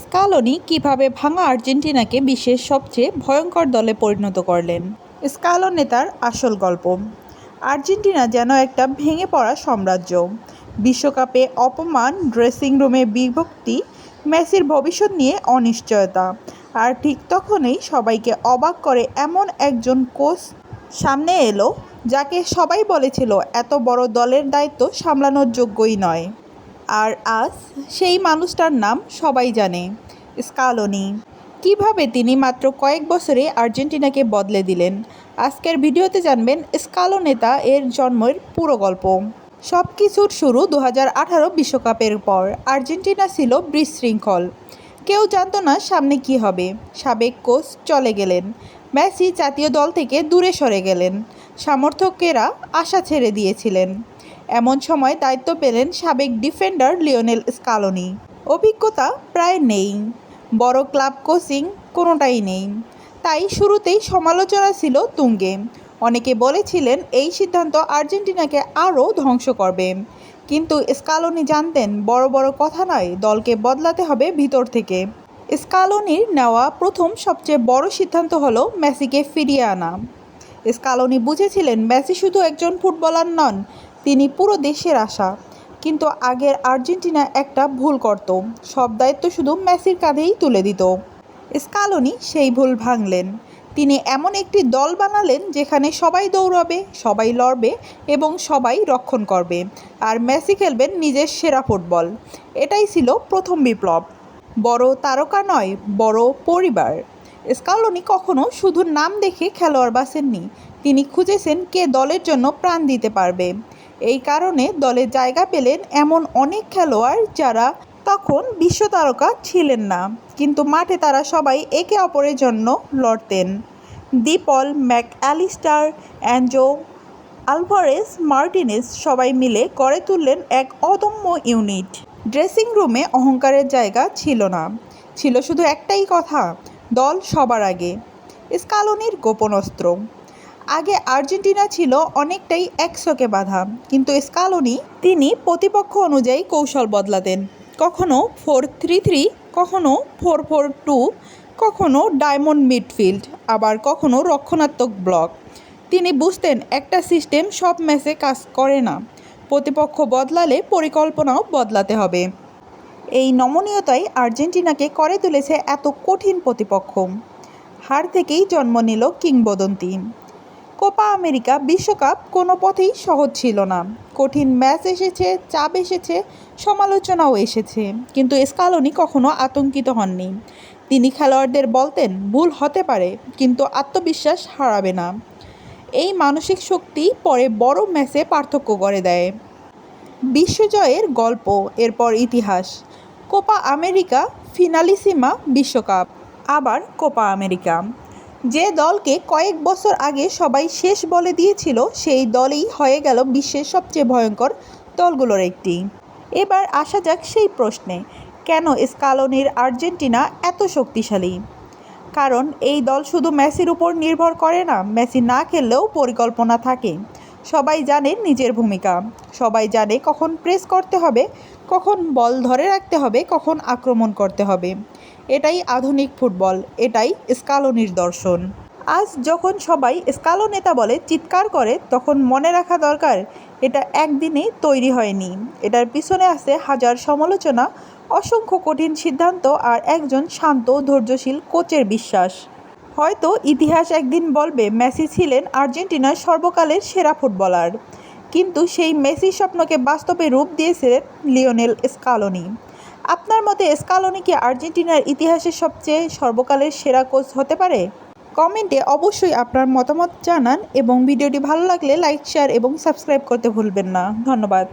Scaloni কিভাবে ভাঙা আর্জেন্টিনাকে বিশ্বের সবচেয়ে ভয়ঙ্কর দলে পরিণত করলেন। স্কালোনেতার আসল গল্প। আর্জেন্টিনা যেন একটা ভেঙে পড়া সাম্রাজ্য। বিশ্বকাপে অপমান, ড্রেসিং রুমে বিভক্তি, মেসির ভবিষ্যৎ নিয়ে অনিশ্চয়তা। আর ঠিক তখনই সবাইকে অবাক করে এমন একজন কোচ সামনে এলো, যাকে সবাই বলেছিল এত বড় দলের দায়িত্ব সামলানোর যোগ্যই নয়। আর আজ সেই মানুষটার নাম সবাই জানে, স্কালোনি। কিভাবে তিনি মাত্র কয়েক বছরে আর্জেন্টিনাকে বদলে দিলেন। আজকের ভিডিওতে জানবেন স্কালোনেতা এর জন্মের পুরো গল্প। সব কিছুর শুরু 2018 বিশ্বকাপের পর। আর্জেন্টিনা ছিল বিশৃঙ্খল। কেউ জানতো না সামনে কি হবে। সাবেক কোচ চলে গেলেন, মেসি জাতীয় দল থেকে দূরে সরে গেলেন, সমর্থকেরা আশা ছেড়ে দিয়েছিলেন। এমন সময় দায়িত্ব পেলেন সাবেক ডিফেন্ডার লিওনেল স্কালোনি। অভিজ্ঞতা প্রায় নেই, বড় ক্লাব কোচিং কোনোটাই নেই। তাই শুরুতেই সমালোচনা ছিল তুঙ্গে। অনেকে বলেছিলেন এই সিদ্ধান্ত আর্জেন্টিনাকে আরও ধ্বংস করবে। কিন্তু স্কালোনি জানতেন বড় বড় কথা নয়, দলকে বদলাতে হবে ভিতর থেকে। স্কালোনির নেওয়া প্রথম সবচেয়ে বড় সিদ্ধান্ত হলো মেসিকে ফিরিয়ে আনা। স্কালোনি বুঝেছিলেন মেসি শুধু একজন ফুটবলার নন, তিনি পুরো দেশের আশা। কিন্তু আগের আর্জেন্টিনা একটা ভুল করত, সব দায়িত্ব শুধু মেসির কাঁধেই তুলে দিত। স্কালোনি সেই ভুল ভাঙলেন। তিনি এমন একটি দল বানালেন যেখানে সবাই দৌড়াবে, সবাই লড়বে এবং সবাই রক্ষণ করবে, আর মেসি খেলবেন নিজের সেরা ফুটবল। এটাই ছিল প্রথম বিপ্লব। বড় তারকা নয়, বড় পরিবার। স্কালোনি কখনো শুধু নাম দেখে খেলোয়াড় বাছেননি, তিনি খুঁজেছেন কে দলের জন্য প্রাণ দিতে পারবে। এই কারণে দলে জায়গা পেলেন এমন অনেক খেলোয়াড় যারা তখন বিশ্বতারকা ছিলেন না, কিন্তু মাঠে তারা সবাই একে অপরের জন্য লড়তেন। ডি পল, ম্যাকঅ্যালিস্টার, অ্যাঞ্জো, আলভারেজ, মার্টিনেজ সবাই মিলে গড়ে তুললেন এক অদম্য ইউনিট। ড্রেসিং রুমে অহংকারের জায়গা ছিল না, ছিল শুধু একটাই কথা, দল সবার আগে। স্কালোনির গোপন অস্ত্র। আগে আর্জেন্টিনা ছিল অনেকটাই একশোকে বাঁধা, কিন্তু স্কালোনি তিনি প্রতিপক্ষ অনুযায়ী কৌশল বদলাতেন। কখনো 4-3-3, কখনো 4-4-2, কখনো ডায়মন্ড মিডফিল্ড, আবার কখনো রক্ষণাত্মক ব্লক। তিনি বুঝতেন একটা সিস্টেম সব ম্যাচে কাজ করে না, প্রতিপক্ষ বদলালে পরিকল্পনাও বদলাতে হবে। এই নমনীয়তাই আর্জেন্টিনাকে করে তুলেছে এত কঠিন প্রতিপক্ষ। হার থেকেই জন্ম নিল কিংবদন্তি। কোপা আমেরিকা বিশ্বকাপ কোনো পথেই সহজ ছিল না। কঠিন ম্যাচ এসেছে, চাপ এসেছে, সমালোচনাও এসেছে, কিন্তু স্কালোনি কখনো আতঙ্কিত হননি। তিনি খেলোয়াড়দের বলতেন ভুল হতে পারে, কিন্তু আত্মবিশ্বাস হারাবে না। এই মানসিক শক্তি পরে বড় ম্যাচে পার্থক্য করে দেয়। বিশ্বজয়ের গল্প, এরপর ইতিহাস। কোপা আমেরিকা, ফিনালিসিমা, বিশ্বকাপ, আবার কোপা আমেরিকা। যে দলকে কয়েক বছর আগে সবাই শেষ বলে দিয়েছিল, সেই দলই হয়ে গেল বিশ্বের সবচেয়ে ভয়ঙ্কর দলগুলোর একটি। এবার আসা যাক সেই প্রশ্নে, কেন স্কালোনির আর্জেন্টিনা এত শক্তিশালী? কারণ এই দল শুধু মেসির উপর নির্ভর করে না, মেসি না খেললেও পরিকল্পনা থাকে। সবাই জানে নিজের ভূমিকা, সবাই জানে কখন প্রেস করতে হবে, কখন বল ধরে রাখতে হবে, কখন আক্রমণ করতে হবে। এটাই আধুনিক ফুটবল, এটাই স্কালোনির দর্শন। আজ যখন সবাই স্কালোনেতা বলে, চিৎকার করে, তখন মনে রাখা দরকার এটা একদিনেই তৈরি হয়নি। এটার পিছনে আছে হাজার সমালোচনা, অসংখ্য কঠিন সিদ্ধান্ত আর একজন শান্ত ধৈর্যশীল কোচের বিশ্বাস। হয়তো ইতিহাস একদিন বলবে মেসি ছিলেন আর্জেন্টিনার সর্বকালের সেরা ফুটবলার, কিন্তু সেই মেসির স্বপ্নকে বাস্তবে রূপ দিয়েছিলেন লিওনেল স্কালোনি। আপনার মতে স্কালোনি কি আর্জেন্টিনার ইতিহাসের সবচেয়ে সর্বকালের সেরা কোচ হতে পারে? কমেন্টে অবশ্যই আপনার মতামত জানান এবং ভিডিওটি ভালো লাগলে লাইক, শেয়ার এবং সাবস্ক্রাইব করতে ভুলবেন না। ধন্যবাদ।